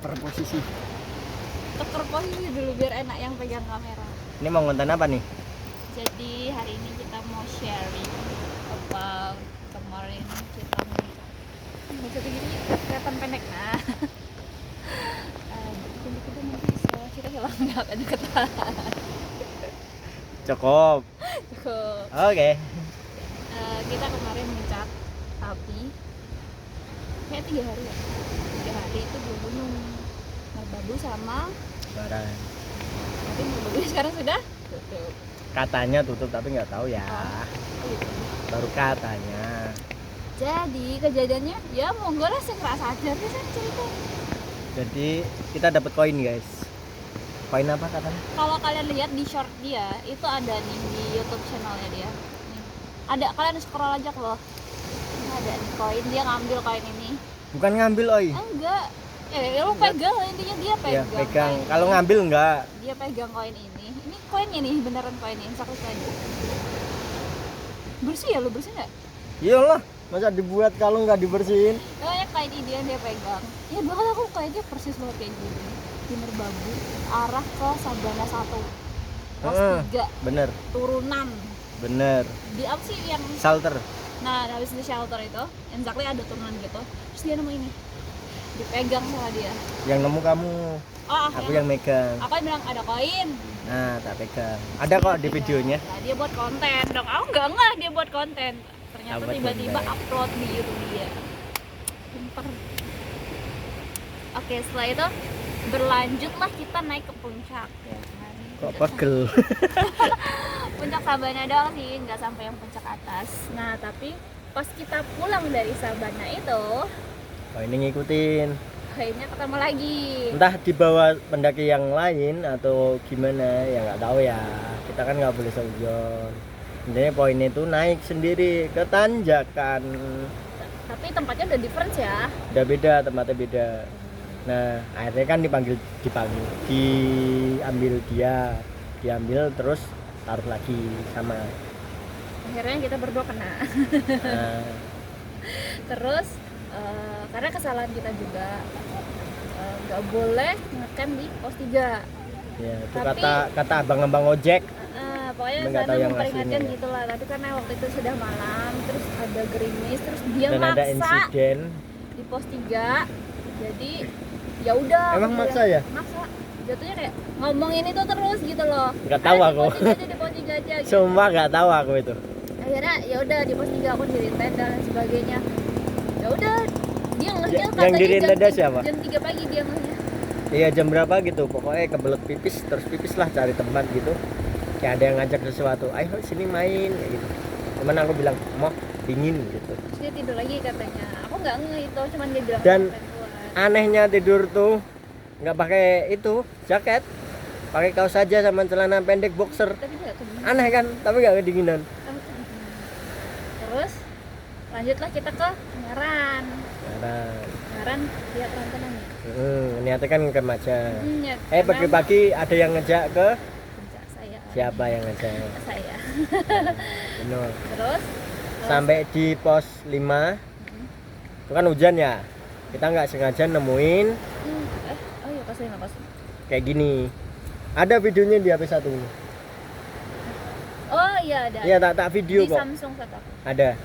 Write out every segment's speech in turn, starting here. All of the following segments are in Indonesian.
Tuker posisi. Tuker posisi dulu biar enak yang pegang kamera. Ini mau ngonten apa nih? Jadi hari ini kita mau sharing about kemarin kita baca begini kelihatan pendek nah. Kita nanti bisa kita hilang nggak kan kata. Cukup. Cukup. Oke. Kita kemarin mencat tapi kayak 3 hari ya. 3 hari itu di gunung Merbabu sama Barang. tapi Merbabu sekarang sudah tutup. Katanya tutup tapi nggak tahu ya. Oh, gitu. Baru katanya. Jadi kejadiannya ya monggo lah sekeras aja sih saya cerita. Jadi kita dapat koin guys. Koin apa katanya? Kalau kalian lihat di short dia itu ada nih di YouTube channelnya dia. Nih. Ada, kalian scroll aja loh. Ini ada nih koin, dia ngambil koin ini. Bukan ngambil oi. Enggak. Lu pegang intinya dia pegang. Ya pegang. Koin Kalau ini. ngambil enggak. Dia pegang koin ini. Ini koinnya nih beneran koin ini. Saklek aja. Bersih ya lu bersih nggak? Iyalah, masa dibuat kalau nggak dibersihin? Pokoknya koin ini dia pegang. Ya bahkan aku kayaknya persis banget kayak gini. Di Merbabu arah ke Sabana 1 pos 3 Bener, turunan bener. di apa sih yang Shelter. nah habis di shelter itu exactly ada turunan gitu terus dia nemu ini dipegang sama dia. Yang nemu kamu, aku yang megang. aku bilang ada koin. Nah, tak pegang. Ada kok di videonya. Nah, dia buat konten dong. Aku enggak dia buat konten ternyata Buat tiba-tiba konten. upload di YouTube dia. Pinter. Oke, setelah itu berlanjutlah kita naik ke puncak ya kan. Kok pegel? Puncak Sabana doang sih, nggak sampai yang puncak atas. Nah, tapi pas kita pulang dari Sabana itu, Oh, ini ngikutin. kayaknya ketemu lagi. Entah di bawah pendaki yang lain atau gimana, ya nggak tahu ya. Kita kan nggak boleh seujon. Intinya poin itu naik sendiri ke tanjakan. Tapi tempatnya udah different ya. Udah beda, tempatnya beda. Nah, akhirnya kan diambil diambil terus taruh lagi sama. Akhirnya kita berdua kena. Nah, Terus karena kesalahan kita juga nggak boleh ngecamp di pos 3. ya itu Tapi- kata abang-abang ojek. Pokoknya Nggak sana tahu yang memperingatkan aslinya ya. gitu lah. Tapi karena waktu itu sudah malam, terus ada gerimis, terus dia Dan ada maksa insiden. di pos 3. Jadi ya udah. Emang aku maksa bilang, ya? Maksa. Jatuhnya kayak ngomongin itu terus gitu loh. Nggak tahu Di aku. pos 3 aja, di pos 3 aja. Gitu. Sumpah nggak tahu aku itu. Akhirnya ya udah di pos 3 aku diri tenda dan sebagainya. Ya udah dia ngehil Yang katanya diri jam tenda 3 siapa? Jam 3 pagi dia ngehil. Iya jam berapa gitu, pokoknya kebelet pipis, terus pipis lah cari tempat gitu. Kayak ada yang ngajak sesuatu, ayo sini main kayak gitu. Cuman aku bilang mau dingin gitu. Terus dia tidur lagi katanya. Aku nggak ngeh itu, cuman dia bilang Dan "Pentuan." anehnya tidur tuh nggak pakai itu jaket, pakai kaos saja sama celana pendek boxer. Tapi dia nggak kedinginan. Aneh kan, tapi nggak kedinginan. Terus lanjutlah kita ke Ngaran. Nah, Ngaran lihat tontonannya. niatnya kan ke Maja. Karena Pagi-pagi ada yang ngejak ke puncak saya. siapa yang ngejak? Saya. Benar. Terus Sampai di pos 5 itu kan hujan ya, kita nggak sengaja nemuin oh iya pas 5 pas. kayak gini. Ada videonya di HP satu. Oh iya ada. Iya tak video Di kok. Samsung satu. Ada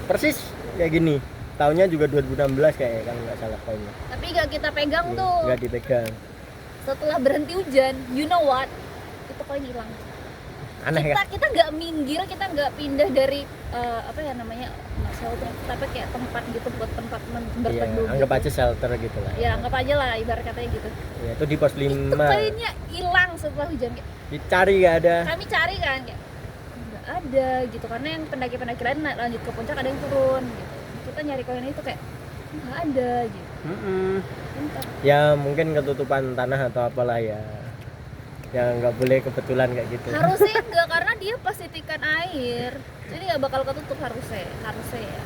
persis kayak gini. Tahunnya juga 2016 kayak kalau nggak salah poinnya. Tapi nggak kita pegang tuh. Nggak dipegang. Setelah berhenti hujan, you know what? Itu koin hilang. Aneh kan? Kita nggak minggir, kita nggak pindah dari apa ya namanya shelter, tapi kayak tempat gitu buat tempat Iya, berteduh. anggap gitu. aja shelter gitu lah. Ya anggap aja lah ibarat katanya gitu. Ya, itu di pos Itu 5. koinnya hilang setelah hujan. Kayak, Dicari nggak ada. kami cari kan kayak nggak ada gitu karena yang pendaki-pendaki lain lanjut ke puncak ada yang turun gitu. Kita nyari koin itu kayak nggak ada gitu. Bentar. Ya mungkin ketutupan tanah atau apalah ya. Yang nggak boleh kebetulan kayak gitu. Harusnya enggak karena dia pastikan air. Jadi nggak bakal ketutup harusnya ya.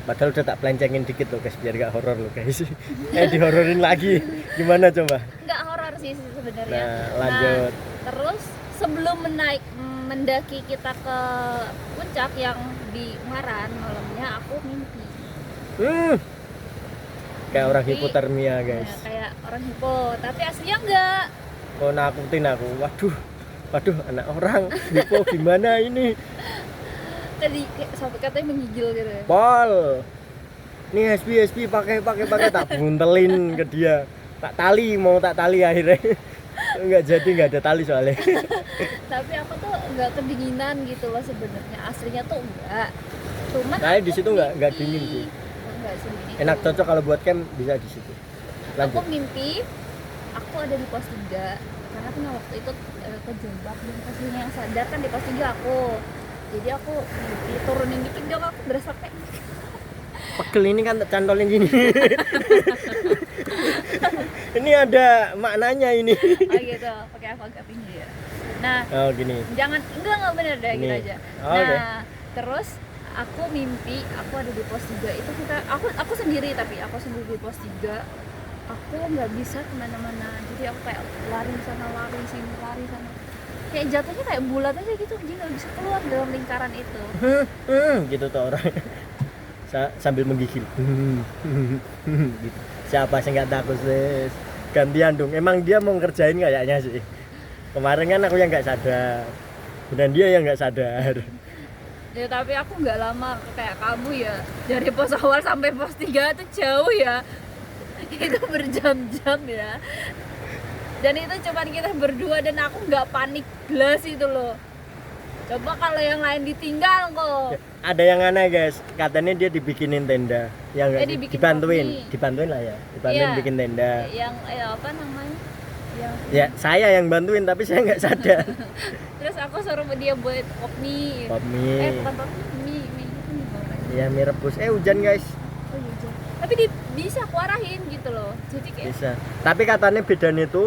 Padahal udah tak pelencengin dikit loh guys biar gak horor loh guys. Dihororin lagi. Gimana coba? Nggak horor sih sebenarnya. Nah, lanjut. Terus sebelum mendaki kita ke puncak yang di Ngaran malamnya aku mimpi. Kayak orang Mimpi, hipotermia guys. kayak orang hipo, tapi aslinya enggak. Kok nakutin aku, waduh anak orang hipo gimana ini. Tadi sampai katanya menggigil gitu ya. Pol, ini SB pakai tak buntelin ke dia, tak tali akhirnya. Nggak ada tali soalnya. Tapi aku tuh nggak kedinginan gitu loh sebenarnya, aslinya tuh enggak. Cuman Nah di aku situ nggak mimpi. dingin sih. Enggak sih ini. Enak, cocok kalau buat camp bisa di situ. Aku Lanjut. mimpi aku ada di pos 3 karena punya waktu itu kejebak dan pastinya yang sadar kan di pos 3 aku. Jadi aku mimpi turunin dikit dong, aku berasa kayak Pegel ini kan cantolin gini. Ini ada maknanya ini. oh gitu, pakai aku agak tinggi ya. Nah, Oh gini. jangan enggak bener deh gitu Ini. aja. Oh, Nah, oke. terus aku mimpi aku ada di pos 3 itu aku sendiri, tapi aku sendiri di pos 3. Aku nggak bisa kemana-mana, jadi aku kayak lari sana lari sini lari sana, kayak jatuhnya kayak bulat aja gitu, jadi nggak bisa keluar dalam lingkaran itu. Gitu tuh orang. Sambil menggigil. Gitu. Siapa sih nggak takut sis? Gantian dong. Emang dia mau ngerjain kayaknya sih. Kemarin kan aku yang nggak sadar, dan dia yang nggak sadar. Ya tapi aku nggak lama kayak kamu ya, dari pos awal sampai pos 3 itu jauh ya. Itu berjam-jam ya, dan itu cuma kita berdua dan aku nggak panik blas itu loh. Coba kalau yang lain ditinggal kok. Ada yang aneh guys, katanya dia dibikinin tenda, yang Dibikin dibantuin lah ya, dibantuin Iya. bikin tenda. Yang apa namanya, yang Ya saya yang bantuin tapi saya nggak sadar. terus aku suruh dia buat pop mie. Pop mie. Bukan pop mie itu mie goreng. Ya mie rebus. Hujan guys. Oh iya, Jan. Tapi bisa aku arahin gitu loh, jadi kayak Bisa. Tapi katanya bedanya itu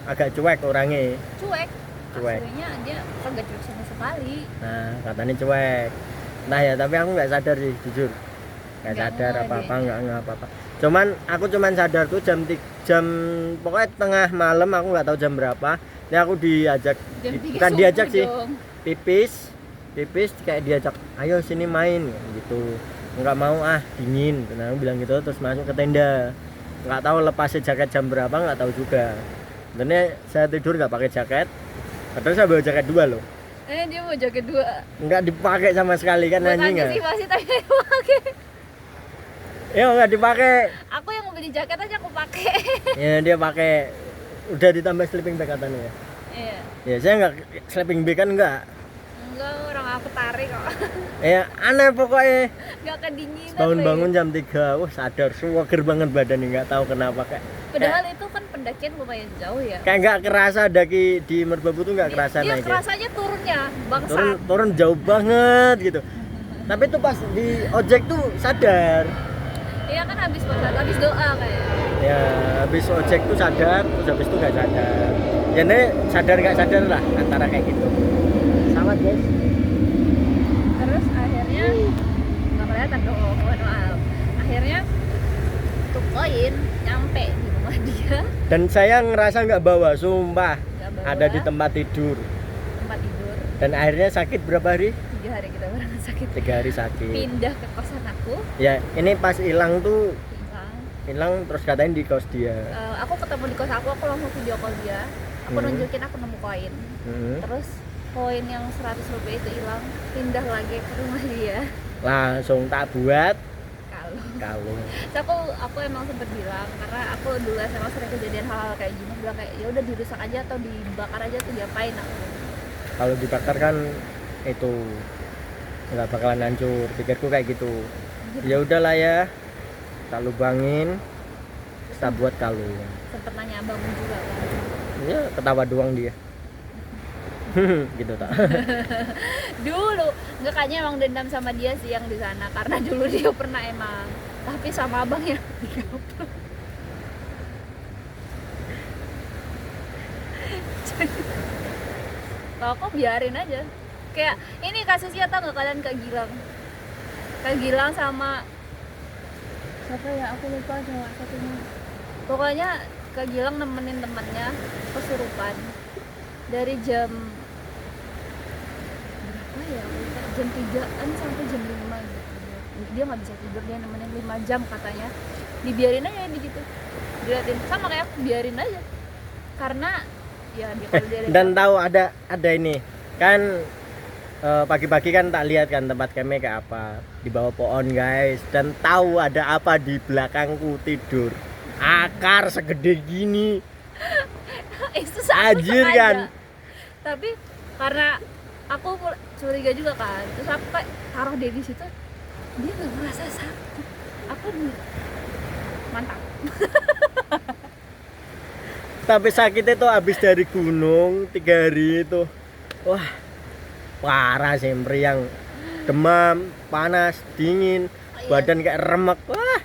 agak cuek orangnya. cuek. Cuek. Aslinya dia kagak cuek sama sekali. Nah katanya cuek. Nah ya tapi aku nggak sadar sih jujur. Nggak Nggak sadar ngeh apa-apa, dia. nggak apa-apa. Aku cuman sadar tuh jam pokoknya tengah malam, aku nggak tahu jam berapa. Ini aku diajak, Jam 3 bukan subuh diajak sih, dong. pipis kayak diajak, ayo sini main gitu. Nggak mau, dingin. Nah aku bilang gitu terus masuk ke tenda. Nggak tahu lepasnya jaket jam berapa, nggak tahu juga. Sebenarnya saya tidur nggak pakai jaket, padahal saya bawa jaket 2 loh. Dia mau jaket 2. Nggak dipakai sama sekali kan, Buat anjing ya. antisipasi tapi pakai. Ya nggak dipakai. Aku yang mau beli jaket aja aku pakai. Ya dia pakai, udah ditambah sleeping bag katanya ya. Iya. Ya saya nggak sleeping bag kan nggak. Enggak, orang aku tarik kok. Ya aneh pokoknya. Enggak kedinginan. Bangun-bangun jam 3, wah sadar, seger banget badannya, nggak tahu kenapa kayak. Padahal itu kan pendakian lumayan jauh ya. Kayak nggak kerasa daki di Merbabu tuh nggak kerasa Dia naiknya. kerasanya turunnya, bangsat. Turun jauh banget gitu. Tapi tuh pas di ojek tuh sadar. Iya kan habis doa kayak. Ya habis ojek tuh sadar, terus habis itu nggak sadar. Ya ini sadar nggak sadar lah antara kayak gitu. Selamat guys. Terus akhirnya nggak kelihatan dong, mohon maaf. Akhirnya tuh koin nyampe di rumah dia. Dan saya ngerasa nggak bawa, sumpah. Nggak bawa Ada di tempat tidur. tempat tidur. Dan akhirnya sakit berapa hari? 3 hari kita barengan sakit. 3 hari sakit. Pindah ke kosan aku, Ya ini pas hilang tuh, hilang. terus katanya di kos dia. Aku ketemu di kos aku langsung video call dia. Aku nunjukin aku nemu koin. Hmm. Terus koin yang 100 rupiah itu hilang, pindah lagi ke rumah dia. Langsung tak buat Kalau kalung. aku emang sempet bilang, karena aku dulu SMA sering kejadian hal-hal kayak gini, bilang kayak ya udah dirusak aja atau dibakar aja tuh diapain aku. Kalau dibakar kan itu nggak bakalan hancur, pikirku kayak gitu. Ya udahlah ya, tak lubangin, kita buat kalung. Sempet nanya abangmu juga kan. Ya ketawa doang dia. Gitu tak. Dulu nggak, kayaknya emang dendam sama dia sih yang di sana, karena dulu dia pernah emang, tapi sama abang yang digabung. Kalau aku biarin aja. Kayak ini kasusnya, tau nggak kalian Kak Gilang sama siapa ya, aku lupa cowok satunya. Pokoknya Kak Gilang nemenin temannya kesurupan dari jam berapa ya, aku lupa, jam 3-an sampai jam 5 gitu. Dia nggak bisa tidur, dia nemenin 5 jam katanya. dibiarin aja di gitu, diliatin sama kayak aku, biarin aja karena ya dia kalau dia Dan tahu ada ini kan, pagi-pagi kan tak lihat kan tempat kami kayak apa di bawah pohon guys, dan tahu ada apa di belakangku tidur, akar segede gini. itu Anjir kan. tapi karena aku curiga juga kan, terus aku kayak taruh dia di situ, dia nggak merasa sakit, aku mantap. Tapi sakitnya tuh habis dari gunung 3 hari itu, wah parah sih, meriang, demam, panas, dingin, Iya. badan kayak remek, wah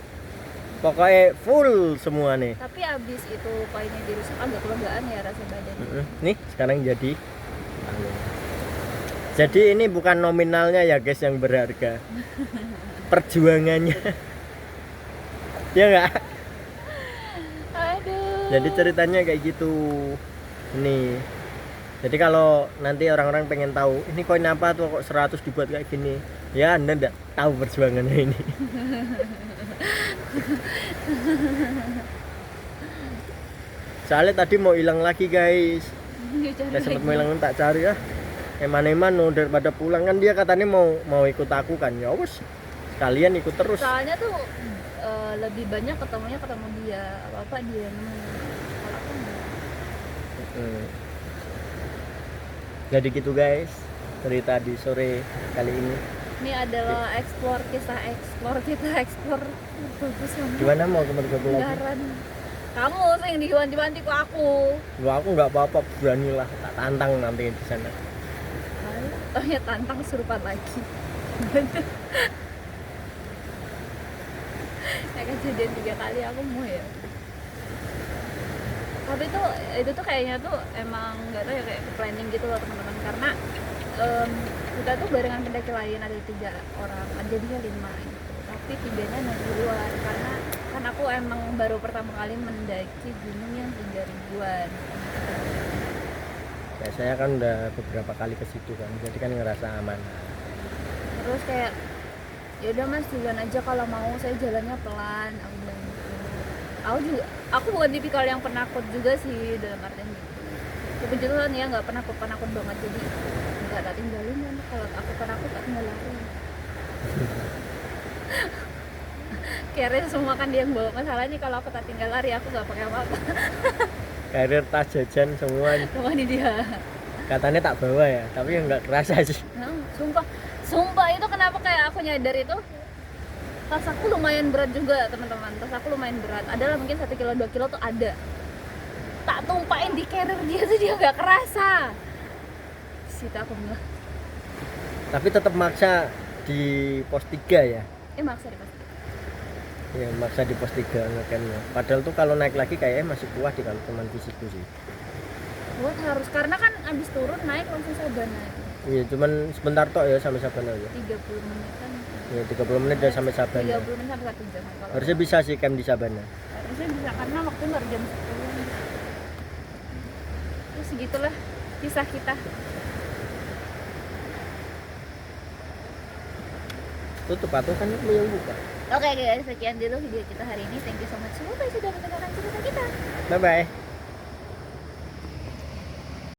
pokoknya full semua nih. Tapi abis itu paynya dirusak agak kelegaan ya rasa badan. Nih sekarang jadi ini bukan nominalnya ya guys yang berharga, perjuangannya. Ya enggak? Aduh. Jadi ceritanya kayak gitu nih. Jadi kalau nanti orang-orang pengen tahu ini koin apa tuh kok 100 dibuat kayak gini, ya Anda enggak tahu perjuangannya ini. Soalnya tadi mau hilang lagi guys, saya sempat mau hilang tak cari ya. Eman-eman no, daripada pulang kan dia katanya mau ikut aku kan, ya wes sekalian ikut terus. Soalnya tuh lebih banyak ketemu dia, apa dia nemenin. Kalau aku enggak. Jadi gitu guys, cerita di sore kali ini. Ini adalah kisah eksplor bagus banget. Gimana mau ke Mergoko lagi? Anggaran. Kamu sing diwanti-wanti ke aku. Lu aku nggak apa-apa, beranilah, tak tantang nanti di sana. Oh ya, tantang serupan lagi. Ya kejadian 3 kali aku mau ya. Tapi itu tuh kayaknya tuh emang nggak tahu ya, kayak planning gitu loh teman-teman, karena kita tuh barengan pendaki lain ada 3 orang, jadinya 5 gitu. Tapi 3-nya nunggu duluan karena kan aku emang baru pertama kali mendaki gunung yang 3000-an. Ya, saya kan udah beberapa kali ke situ kan, jadi kan ngerasa aman. Terus kayak ya udah mas duluan aja, kalau mau saya jalannya pelan, aku bilang gitu. Aku bukan tipikal yang penakut juga sih dalam artian gitu. Kebetulan ya nggak penakut banget, jadi nggak tak tinggalin kan. Kalau aku penakut tak tinggal lari. Kira semua kan dia yang bawa, masalahnya kalau aku tak tinggal lari aku nggak pakai apa-apa. Karir tas jajan semua Cuma ini dia. katanya tak bawa ya, tapi ya nggak kerasa sih. Nah, sumpah itu kenapa kayak aku nyadar itu, tas aku lumayan berat juga teman-teman, tas aku lumayan berat, adalah mungkin 1 kilo 2 kilo tuh ada, tak tumpahin di carrier dia tuh dia nggak kerasa. Situ aku bilang Tapi tetap maksa di pos 3 ya. maksa deh pasti. Ya maksa di pos 3 ngecampnya. Padahal tuh kalau naik lagi kayaknya masih kuat di kalau teman fisikku sih. Buat harus, karena kan abis turun naik langsung Sabana. Iya, cuman sebentar tok ya sampai Sabana ya. 30 menit kan. Ya 30 menit udah sampai Sabana. 30 menit sampai 1 jam. Kalau Harusnya bisa sih camp di Sabana. harusnya bisa karena waktu baru jam 10. Terus segitulah kisah kita. Tutup atau kan mau yang buka. Oke guys, sekian dulu video kita hari ini. Thank you so much semua sudah mendengarkan cerita kita. Bye bye.